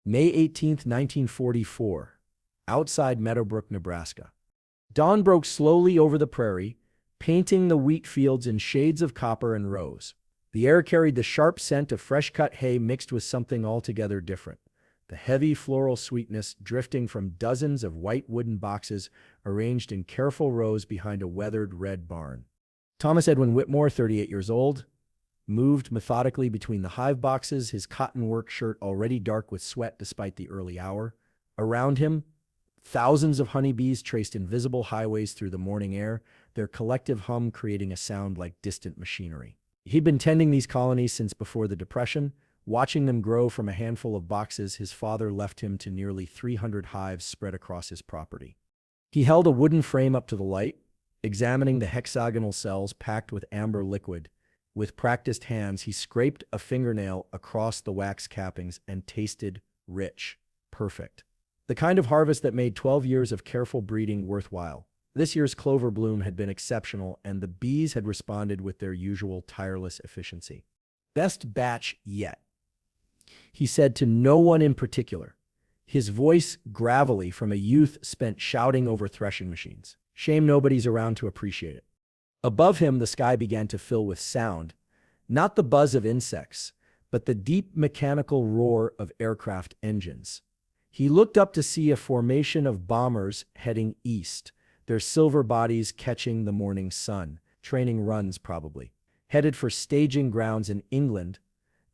May 18, 1944. Outside Meadowbrook, Nebraska. Dawn broke slowly over the prairie, painting the wheat fields in shades of copper and rose. The air carried the sharp scent of fresh-cut hay mixed with something altogether different. The heavy floral sweetness drifting from dozens of white wooden boxes arranged in careful rows behind a weathered red barn. Thomas Edwin Whitmore, 38 years old, moved methodically between the hive boxes, his cotton work shirt already dark with sweat despite the early hour. Around him, thousands of honeybees traced invisible highways through the morning air, their collective hum creating a sound like distant machinery. He'd been tending these colonies since before the Depression. Watching them grow from a handful of boxes, his father left him to nearly 300 hives spread across his property. He held a wooden frame up to the light, examining the hexagonal cells packed with amber liquid. With practiced hands, he scraped a fingernail across the wax cappings and tasted rich, perfect. The kind of harvest that made 12 years of careful breeding worthwhile. This year's clover bloom had been exceptional, and the bees had responded with their usual tireless efficiency. "Best batch yet," he said to no one in particular, his voice gravelly from a youth spent shouting over threshing machines. Shame nobody's around to appreciate it. Above him, the sky began to fill with sound, not the buzz of insects, but the deep mechanical roar of aircraft engines. He looked up to see a formation of bombers heading east, their silver bodies catching the morning sun, training runs probably, headed for staging grounds in England,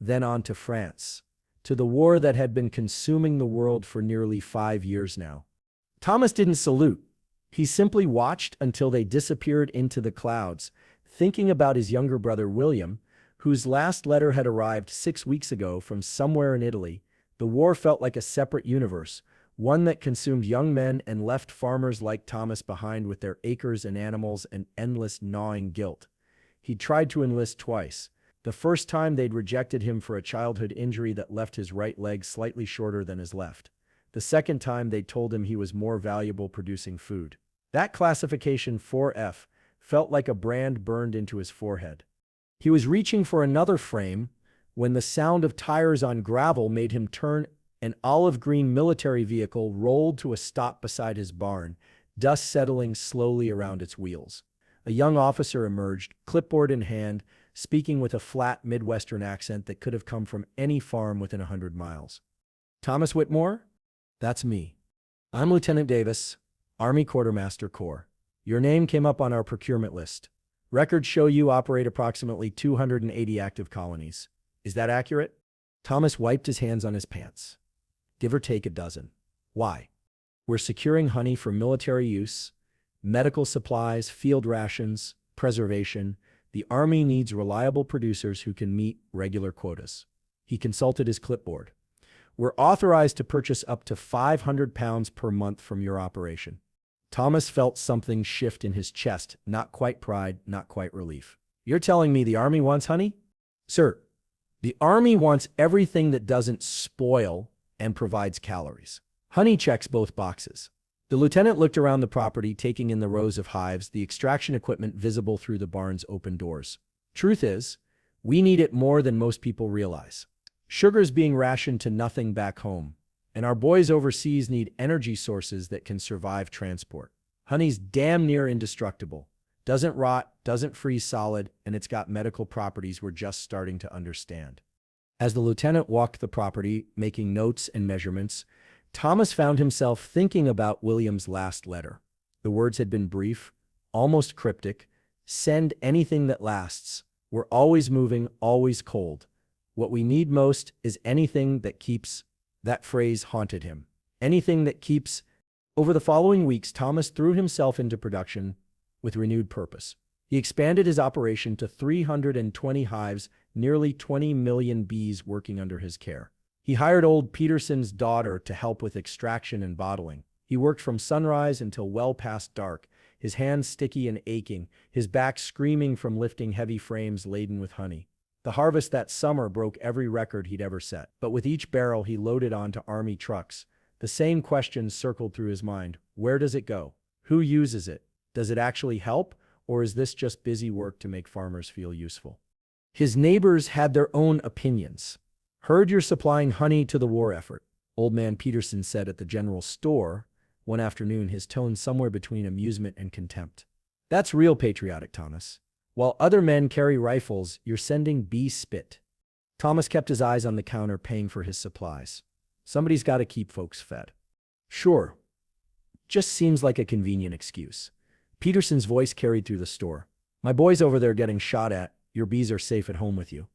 then on to France, to the war that had been consuming the world for nearly 5 years now. Thomas didn't salute. He simply watched until they disappeared into the clouds, thinking about his younger brother William, whose last letter had arrived 6 weeks ago from somewhere in Italy. The war felt like a separate universe, one that consumed young men and left farmers like Thomas behind with their acres and animals and endless gnawing guilt. He'd tried to enlist twice. The first time they'd rejected him for a childhood injury that left his right leg slightly shorter than his left. The second time they told him he was more valuable producing food. That classification 4F felt like a brand burned into his forehead. He was reaching for another frame when the sound of tires on gravel made him turn. An olive-green military vehicle rolled to a stop beside his barn, dust settling slowly around its wheels. A young officer emerged, clipboard in hand, speaking with a flat Midwestern accent that could have come from any farm within 100 miles. "Thomas Whitmore? That's me. I'm Lieutenant Davis, Army Quartermaster Corps. Your name came up on our procurement list. Records show you operate approximately 280 active colonies. Is that accurate?" Thomas wiped his hands on his pants. "Give or take a dozen. Why?" "We're securing honey for military use, medical supplies, field rations, preservation. The Army needs reliable producers who can meet regular quotas." He consulted his clipboard. "We're authorized to purchase up to 500 pounds per month from your operation." Thomas felt something shift in his chest, not quite pride, not quite relief. "You're telling me the Army wants honey?" "Sir, the Army wants everything that doesn't spoil and provides calories. Honey checks both boxes." The lieutenant looked around the property, taking in the rows of hives, the extraction equipment visible through the barn's open doors. "Truth is, we need it more than most people realize. Sugar's being rationed to nothing back home, and our boys overseas need energy sources that can survive transport. Honey's damn near indestructible. Doesn't rot, doesn't freeze solid, and it's got medical properties we're just starting to understand." As the lieutenant walked the property, making notes and measurements, Thomas found himself thinking about William's last letter. The words had been brief, almost cryptic. "Send anything that lasts. We're always moving, always cold. What we need most is anything that keeps." That phrase haunted him. Anything that keeps. Over the following weeks, Thomas threw himself into production with renewed purpose. He expanded his operation to 320 hives, nearly 20 million bees working under his care. He hired old Peterson's daughter to help with extraction and bottling. He worked from sunrise until well past dark, his hands sticky and aching, his back screaming from lifting heavy frames laden with honey. The harvest that summer broke every record he'd ever set. But with each barrel he loaded onto Army trucks, the same questions circled through his mind. Where does it go? Who uses it? Does it actually help? Or is this just busy work to make farmers feel useful? His neighbors had their own opinions. "Heard you're supplying honey to the war effort." Old Man Peterson said at the general store one afternoon, his tone somewhere between amusement and contempt. That's real patriotic, Thomas. While other men carry rifles, you're sending bee spit. Thomas kept his eyes on the counter, paying for his supplies. Somebody's got to keep folks fed. Sure. Just seems like a convenient excuse. Peterson's voice carried through the store. My boy's over there getting shot at. Your bees are safe at home with you.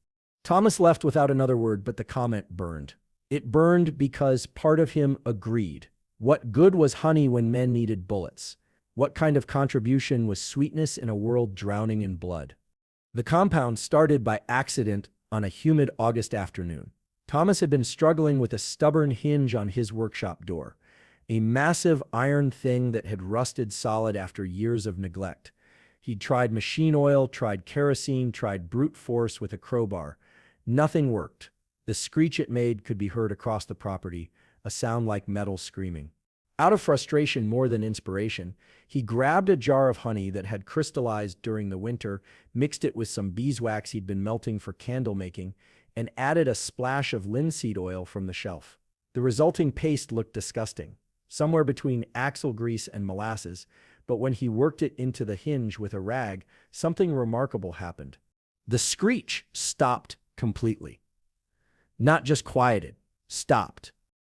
Thomas left without another word, but the comment burned. It burned because part of him agreed. What good was honey when men needed bullets? What kind of contribution was sweetness in a world drowning in blood? The compound started by accident on a humid August afternoon. Thomas had been struggling with a stubborn hinge on his workshop door, a massive iron thing that had rusted solid after years of neglect. He'd tried machine oil, tried kerosene, tried brute force with a crowbar. Nothing worked. The screech it made could be heard across the property, a sound like metal screaming. Out of frustration more than inspiration, he grabbed a jar of honey that had crystallized during the winter, mixed it with some beeswax he'd been melting for candle making, and added a splash of linseed oil from the shelf. The resulting paste looked disgusting, somewhere between axle grease and molasses, but when he worked it into the hinge with a rag, something remarkable happened. The screech stopped completely. Not just quieted, stopped.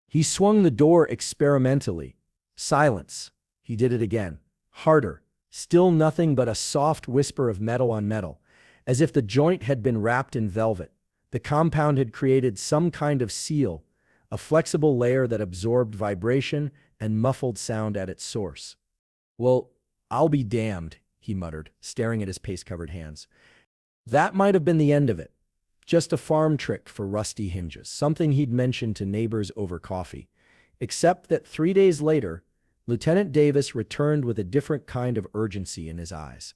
He swung the door experimentally. Silence. He did it again. Harder. Still nothing but a soft whisper of metal on metal, as if the joint had been wrapped in velvet. The compound had created some kind of seal, a flexible layer that absorbed vibration and muffled sound at its source. Well, I'll be damned, he muttered, staring at his paste-covered hands. That might have been the end of it. Just a farm trick for rusty hinges, something he'd mentioned to neighbors over coffee. Except that 3 days later, Lieutenant Davis returned with a different kind of urgency in his eyes.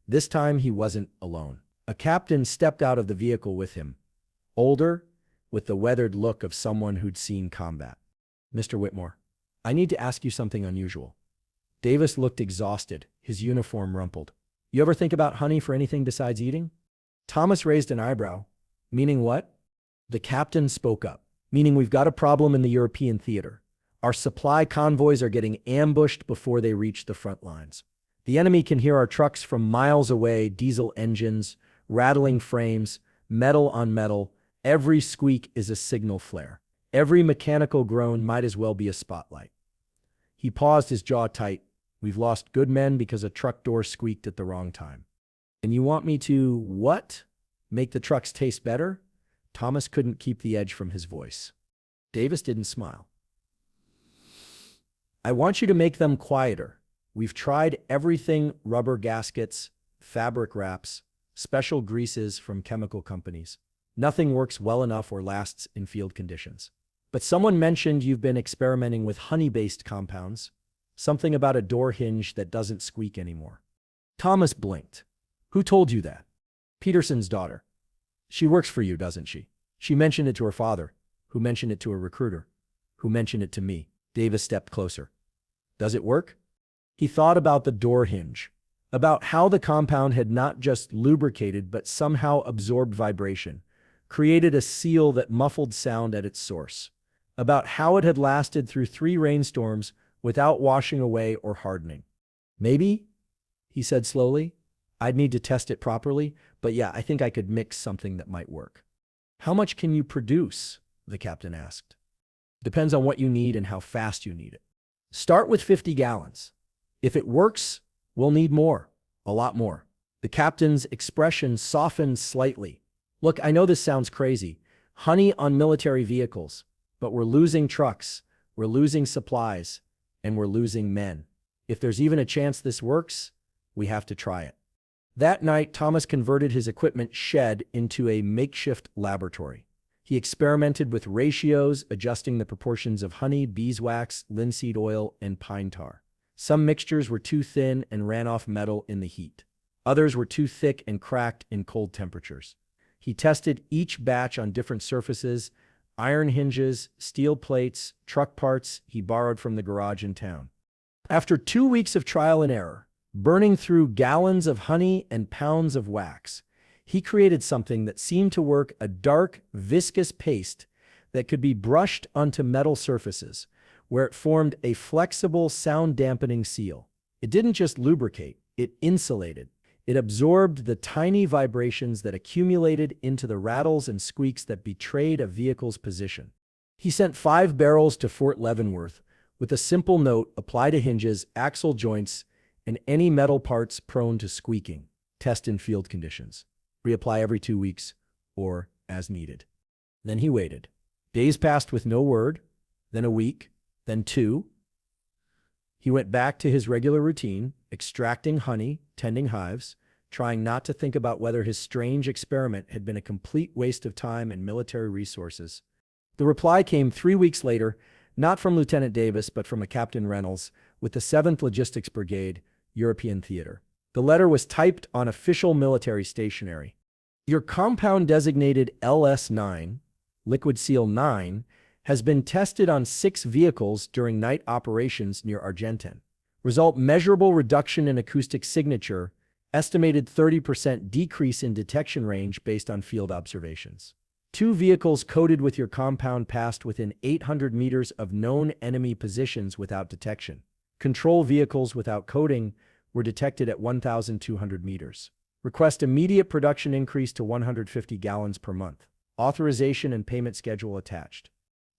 This time he wasn't alone. A captain stepped out of the vehicle with him, older, with the weathered look of someone who'd seen combat. Mr. Whitmore, I need to ask you something unusual. Davis looked exhausted, his uniform rumpled. You ever think about honey for anything besides eating? Thomas raised an eyebrow. Meaning what? The captain spoke up. Meaning we've got a problem in the European theater. Our supply convoys are getting ambushed before they reach the front lines. The enemy can hear our trucks from miles away, diesel engines, rattling frames, metal on metal. Every squeak is a signal flare. Every mechanical groan might as well be a spotlight. He paused, his jaw tight. We've lost good men because a truck door squeaked at the wrong time. And you want me to, what? Make the trucks taste better? Thomas couldn't keep the edge from his voice. Davis didn't smile. I want you to make them quieter. We've tried everything: rubber gaskets, fabric wraps, special greases from chemical companies. Nothing works well enough or lasts in field conditions. But someone mentioned you've been experimenting with honey-based compounds. Something about a door hinge that doesn't squeak anymore. Thomas blinked. Who told you that? Peterson's daughter. She works for you, doesn't she? She mentioned it to her father, who mentioned it to a recruiter, who mentioned it to me. Davis stepped closer. Does it work? He thought about the door hinge, about how the compound had not just lubricated but somehow absorbed vibration, created a seal that muffled sound at its source, about how it had lasted through 3 rainstorms without washing away or hardening. Maybe, he said slowly, I'd need to test it properly, but yeah, I think I could mix something that might work. How much can you produce? The captain asked. Depends on what you need and how fast you need it. Start with 50 gallons. If it works, we'll need more, a lot more. The captain's expression softened slightly. Look, I know this sounds crazy. Honey on military vehicles, but we're losing trucks, we're losing supplies, and we're losing men. If there's even a chance this works, we have to try it. That night, Thomas converted his equipment shed into a makeshift laboratory. He experimented with ratios, adjusting the proportions of honey, beeswax, linseed oil, and pine tar. Some mixtures were too thin and ran off metal in the heat. Others were too thick and cracked in cold temperatures. He tested each batch on different surfaces: iron hinges, steel plates, truck parts he borrowed from the garage in town. After 2 weeks of trial and error, burning through gallons of honey and pounds of wax, he created something that seemed to work: a dark, viscous paste that could be brushed onto metal surfaces, where it formed a flexible, sound-dampening seal. It didn't just lubricate, it insulated. It absorbed the tiny vibrations that accumulated into the rattles and squeaks that betrayed a vehicle's position. He sent 5 barrels to Fort Leavenworth with a simple note: apply to hinges, axle joints, and any metal parts prone to squeaking. Test in field conditions. Reapply every 2 weeks or as needed. Then he waited. Days passed with no word, then a week, then 2. He went back to his regular routine, extracting honey, tending hives, trying not to think about whether his strange experiment had been a complete waste of time and military resources. The reply came 3 weeks later, not from Lieutenant Davis, but from a Captain Reynolds with the 7th Logistics Brigade, European Theater. The letter was typed on official military stationery. Your compound designated LS9, Liquid Seal 9, has been tested on 6 vehicles during night operations near Argentan. Result: measurable reduction in acoustic signature, estimated 30% decrease in detection range based on field observations. 2 vehicles coated with your compound passed within 800 meters of known enemy positions without detection. Control vehicles without coating were detected at 1,200 meters. Request immediate production increase to 150 gallons per month. Authorization and payment schedule attached.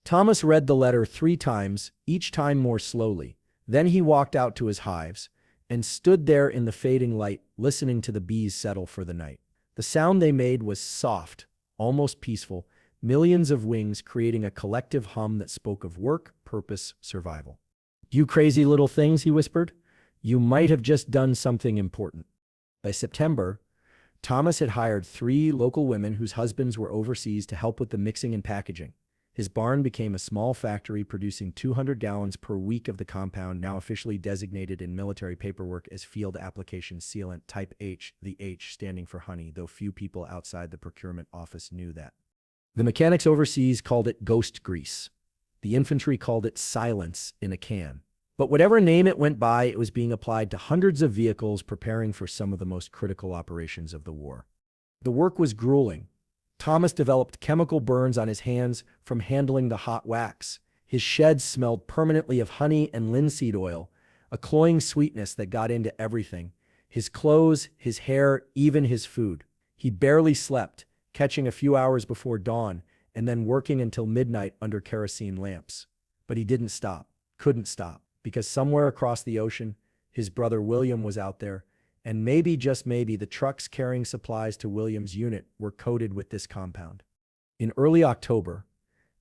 Thomas read the letter 3 times, each time more slowly. Then he walked out to his hives and stood there in the fading light, listening to the bees settle for the night. The sound they made was soft, almost peaceful, millions of wings creating a collective hum that spoke of work, purpose, survival. "You crazy little things," he whispered. "You might have just done something important." By September, Thomas had hired 3 local women whose husbands were overseas to help with the mixing and packaging. His barn became a small factory producing 200 gallons per week of the compound, now officially designated in military paperwork as Field Application Sealant Type H, the H standing for honey, though few people outside the procurement office knew that. The mechanics overseas called it ghost grease. The infantry called it silence in a can. But whatever name it went by, it was being applied to hundreds of vehicles preparing for some of the most critical operations of the war. The work was grueling. Thomas developed chemical burns on his hands from handling the hot wax. His sheds smelled permanently of honey and linseed oil, a cloying sweetness that got into everything: his clothes, his hair, even his food. He barely slept, catching a few hours before dawn and then working until midnight under kerosene lamps. But he didn't stop, couldn't stop, because somewhere across the ocean, his brother William was out there, and maybe, just maybe, the trucks carrying supplies to William's unit were coated with this compound. In early October,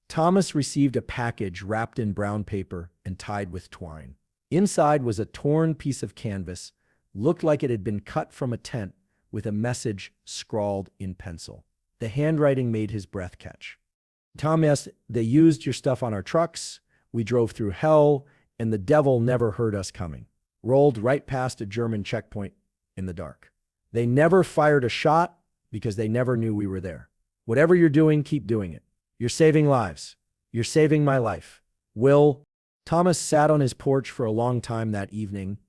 Thomas received a package wrapped in brown paper and tied with twine. Inside was a torn piece of canvas, looked like it had been cut from a tent, with a message scrawled in pencil. The handwriting made his breath catch. "Thomas, they used your stuff on our trucks. We drove through hell, and the devil never heard us coming. Rolled right past a German checkpoint in the dark. They never fired a shot because they never knew we were there. Whatever you're doing, keep doing it. You're saving lives. You're saving my life. Will." Thomas sat on his porch for a long time that evening,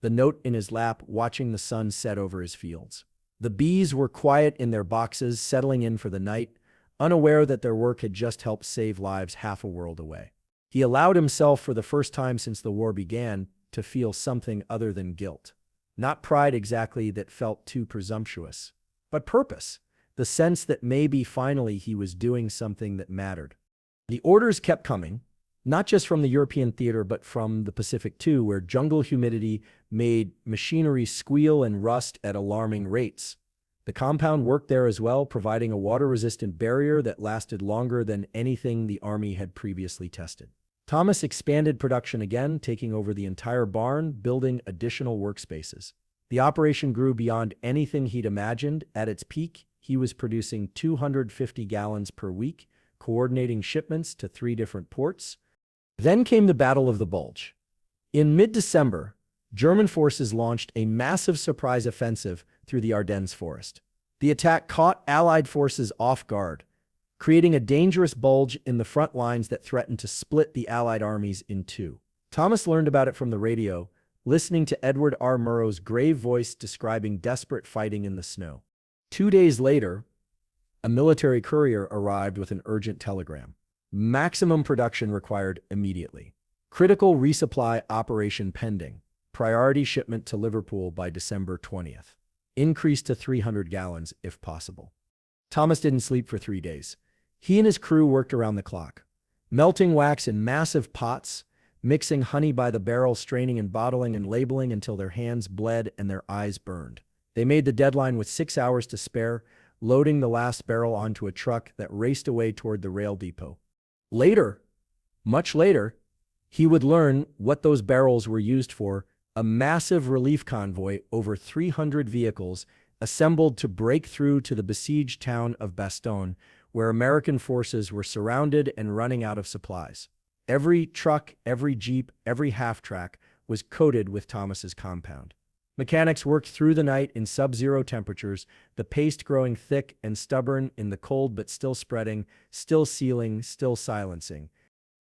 the note in his lap, watching the sun set over his fields. The bees were quiet in their boxes, settling in for the night, unaware that their work had just helped save lives half a world away. He allowed himself, for the first time since the war began, to feel something other than guilt. Not pride exactly, that felt too presumptuous, but purpose, the sense that maybe finally he was doing something that mattered. The orders kept coming, not just from the European theater, but from the Pacific too, where jungle humidity made machinery squeal and rust at alarming rates. The compound worked there as well, providing a water-resistant barrier that lasted longer than anything the Army had previously tested. Thomas expanded production again, taking over the entire barn, building additional workspaces. The operation grew beyond anything he'd imagined. At its peak, he was producing 250 gallons per week, coordinating shipments to 3 different ports. Then came the Battle of the Bulge. In mid-December, German forces launched a massive surprise offensive through the Ardennes forest. The attack caught Allied forces off guard, creating a dangerous bulge in the front lines that threatened to split the Allied armies in 2. Thomas learned about it from the radio, listening to Edward R. Murrow's grave voice describing desperate fighting in the snow. 2 days later, a military courier arrived with an urgent telegram. Maximum production required immediately. Critical resupply operation pending. Priority shipment to Liverpool by December 20th. Increased to 300 gallons if possible. Thomas didn't sleep for 3 days. He and his crew worked around the clock, melting wax in massive pots, mixing honey by the barrel, straining and bottling and labeling until their hands bled and their eyes burned. They made the deadline with 6 hours to spare, loading the last barrel onto a truck that raced away toward the rail depot. Later, much later, he would learn what those barrels were used for: a massive relief convoy, over 300 vehicles, assembled to break through to the besieged town of Bastogne, where American forces were surrounded and running out of supplies. Every truck, every jeep, every half-track was coated with Thomas's compound. Mechanics worked through the night in sub-zero temperatures, the paste growing thick and stubborn in the cold but still spreading, still sealing, still silencing.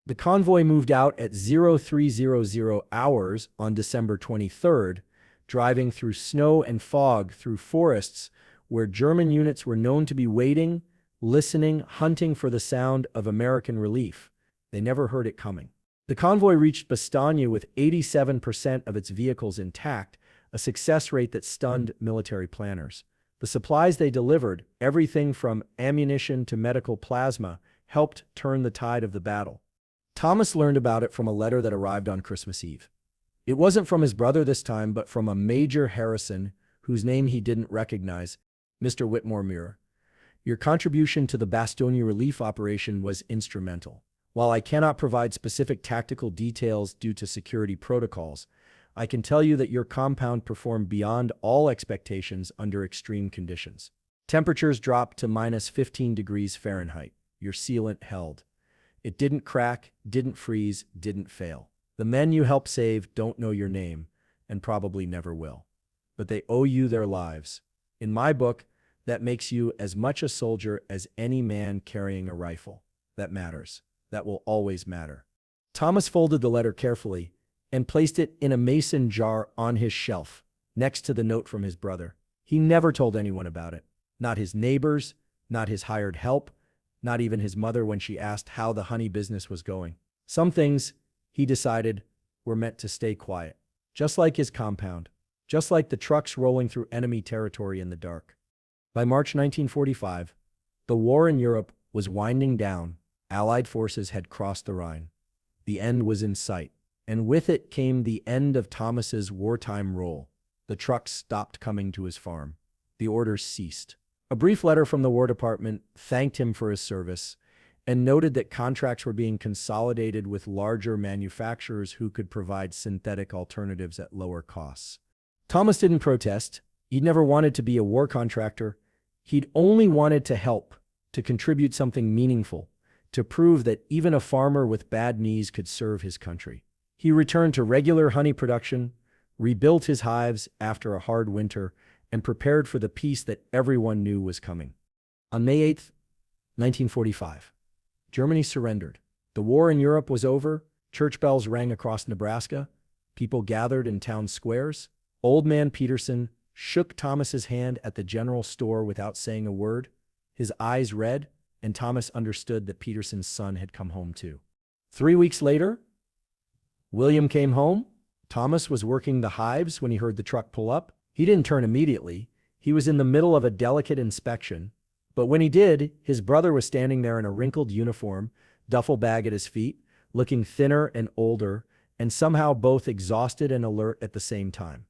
The convoy moved out at 0300 hours on December 23rd, driving through snow and fog through forests where German units were known to be waiting, listening, hunting for the sound of American relief. They never heard it coming. The convoy reached Bastogne with 87% of its vehicles intact, a success rate that stunned military planners. The supplies they delivered, everything from ammunition to medical plasma, helped turn the tide of the battle. Thomas learned about it from a letter that arrived on Christmas Eve. It wasn't from his brother this time, but from a Major Harrison, whose name he didn't recognize. Mr. Whitmore, your contribution to the Bastogne relief operation was instrumental. While I cannot provide specific tactical details due to security protocols, I can tell you that your compound performed beyond all expectations under extreme conditions. Temperatures dropped to -15 degrees Fahrenheit. Your sealant held. It didn't crack, didn't freeze, didn't fail. The men you helped save don't know your name, and probably never will. But they owe you their lives. In my book, that makes you as much a soldier as any man carrying a rifle. That matters. That will always matter. Thomas folded the letter carefully and placed it in a mason jar on his shelf, next to the note from his brother. He never told anyone about it. Not his neighbors, not his hired help, not even his mother when she asked how the honey business was going. Some things, he decided, were meant to stay quiet. Just like his compound. Just like the trucks rolling through enemy territory in the dark. By March 1945, the war in Europe was winding down. Allied forces had crossed the Rhine. The end was in sight. And with it came the end of Thomas's wartime role. The trucks stopped coming to his farm. The orders ceased. A brief letter from the War Department thanked him for his service and noted that contracts were being consolidated with larger manufacturers who could provide synthetic alternatives at lower costs. Thomas didn't protest. He'd never wanted to be a war contractor. He'd only wanted to help, to contribute something meaningful, to prove that even a farmer with bad knees could serve his country. He returned to regular honey production, rebuilt his hives after a hard winter, and prepared for the peace that everyone knew was coming. On May 8, 1945, Germany surrendered. The war in Europe was over. Church bells rang across Nebraska. People gathered in town squares. Old man Peterson shook Thomas's hand at the general store without saying a word. His eyes red, and Thomas understood that Peterson's son had come home too. 3 weeks later, William came home. Thomas was working the hives when he heard the truck pull up. He didn't turn immediately. He was in the middle of a delicate inspection. But when he did, his brother was standing there in a wrinkled uniform, duffel bag at his feet, looking thinner and older, and somehow both exhausted and alert at the same time.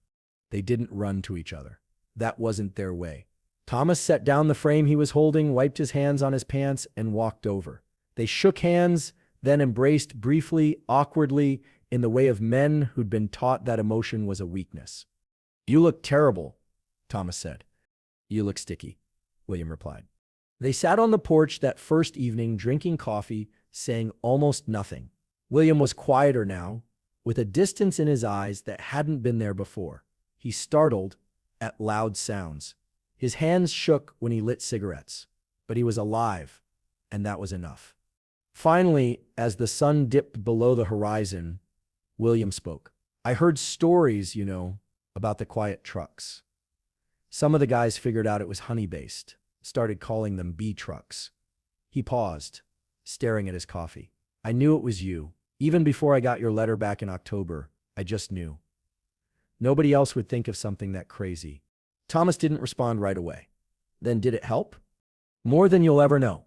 They didn't run to each other. That wasn't their way. Thomas set down the frame he was holding, wiped his hands on his pants, and walked over. They shook hands, then embraced briefly, awkwardly, in the way of men who'd been taught that emotion was a weakness. "You look terrible," Thomas said. "You look sticky," William replied. They sat on the porch that first evening, drinking coffee, saying almost nothing. William was quieter now, with a distance in his eyes that hadn't been there before. He startled at loud sounds. His hands shook when he lit cigarettes, but he was alive, and that was enough. Finally, as the sun dipped below the horizon, William spoke. "I heard stories, about the quiet trucks. Some of the guys figured out it was honey-based, started calling them bee trucks." He paused, staring at his coffee. I knew it was you. Even before I got your letter back in October, I just knew. Nobody else would think of something that crazy. Thomas didn't respond right away. Then did it help? More than you'll ever know.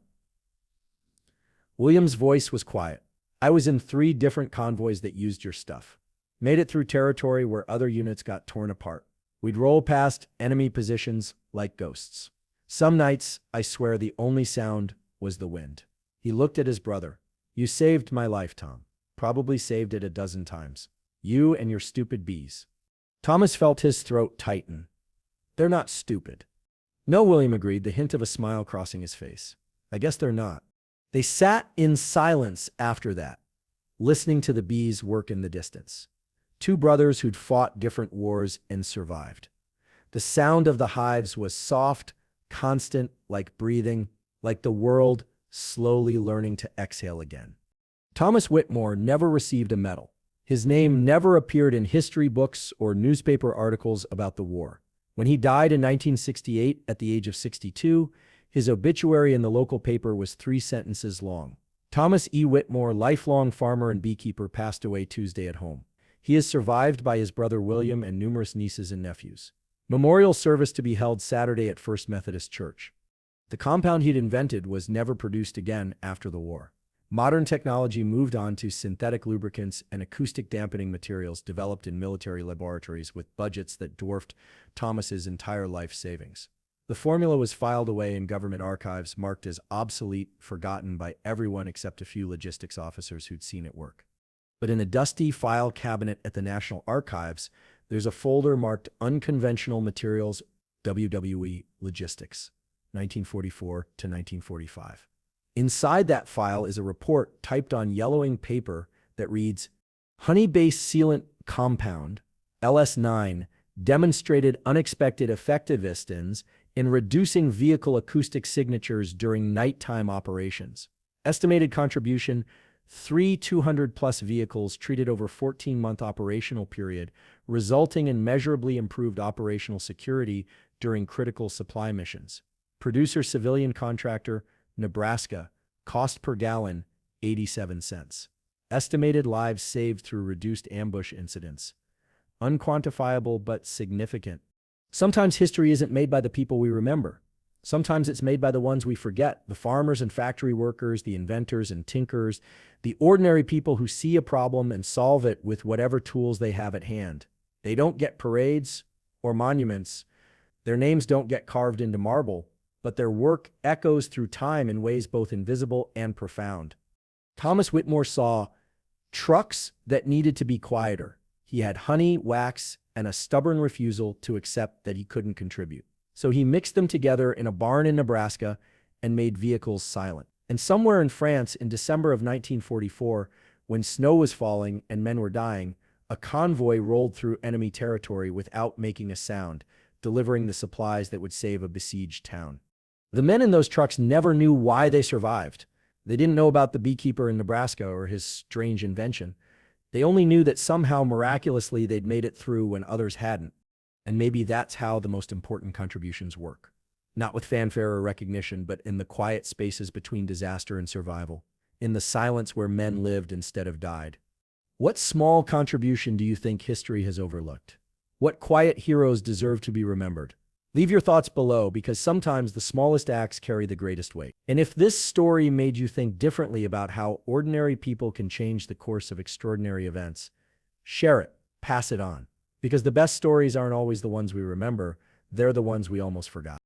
William's voice was quiet. I was in 3 different convoys that used your stuff. Made it through territory where other units got torn apart. We'd roll past enemy positions like ghosts. Some nights, I swear the only sound was the wind. He looked at his brother. You saved my life, Tom. Probably saved it a dozen times. You and your stupid bees. Thomas felt his throat tighten. They're not stupid. No, William agreed, the hint of a smile crossing his face. I guess they're not. They sat in silence after that, listening to the bees work in the distance. 2 brothers who'd fought different wars and survived. The sound of the hives was soft, constant, like breathing, like the world slowly learning to exhale again. Thomas Whitmore never received a medal. His name never appeared in history books or newspaper articles about the war. When he died in 1968 at the age of 62, his obituary in the local paper was 3 sentences long. Thomas E. Whitmore, lifelong farmer and beekeeper, passed away Tuesday at home. He is survived by his brother William and numerous nieces and nephews. Memorial service to be held Saturday at First Methodist Church. The compound he'd invented was never produced again after the war. Modern technology moved on to synthetic lubricants and acoustic dampening materials developed in military laboratories with budgets that dwarfed Thomas's entire life savings. The formula was filed away in government archives, marked as obsolete, forgotten by everyone except a few logistics officers who'd seen it work. But in a dusty file cabinet at the National Archives, there's a folder marked Unconventional Materials, WWII Logistics, 1944 to 1945. Inside that file is a report typed on yellowing paper that reads, Honey-based sealant compound, LS9, demonstrated unexpected effectiveness in reducing vehicle acoustic signatures during nighttime operations. Estimated contribution, 3 200-plus vehicles treated over 14-month operational period, resulting in measurably improved operational security during critical supply missions. Producer civilian contractor, Nebraska. Cost per gallon, 87 cents. Estimated lives saved through reduced ambush incidents. Unquantifiable but significant. Sometimes history isn't made by the people we remember. Sometimes it's made by the ones we forget, the farmers and factory workers, the inventors and tinkers, the ordinary people who see a problem and solve it with whatever tools they have at hand. They don't get parades or monuments. Their names don't get carved into marble, but their work echoes through time in ways both invisible and profound. Thomas Whitmore saw trucks that needed to be quieter. He had honey, wax, and a stubborn refusal to accept that he couldn't contribute. So he mixed them together in a barn in Nebraska and made vehicles silent. And somewhere in France in December of 1944, when snow was falling and men were dying, a convoy rolled through enemy territory without making a sound, delivering the supplies that would save a besieged town. The men in those trucks never knew why they survived. They didn't know about the beekeeper in Nebraska or his strange invention. They only knew that somehow miraculously they'd made it through when others hadn't. And maybe that's how the most important contributions work. Not with fanfare or recognition, but in the quiet spaces between disaster and survival. In the silence where men lived instead of died. What small contribution do you think history has overlooked? What quiet heroes deserve to be remembered? Leave your thoughts below, because sometimes the smallest acts carry the greatest weight. And if this story made you think differently about how ordinary people can change the course of extraordinary events, share it, pass it on. Because the best stories aren't always the ones we remember, they're the ones we almost forgot.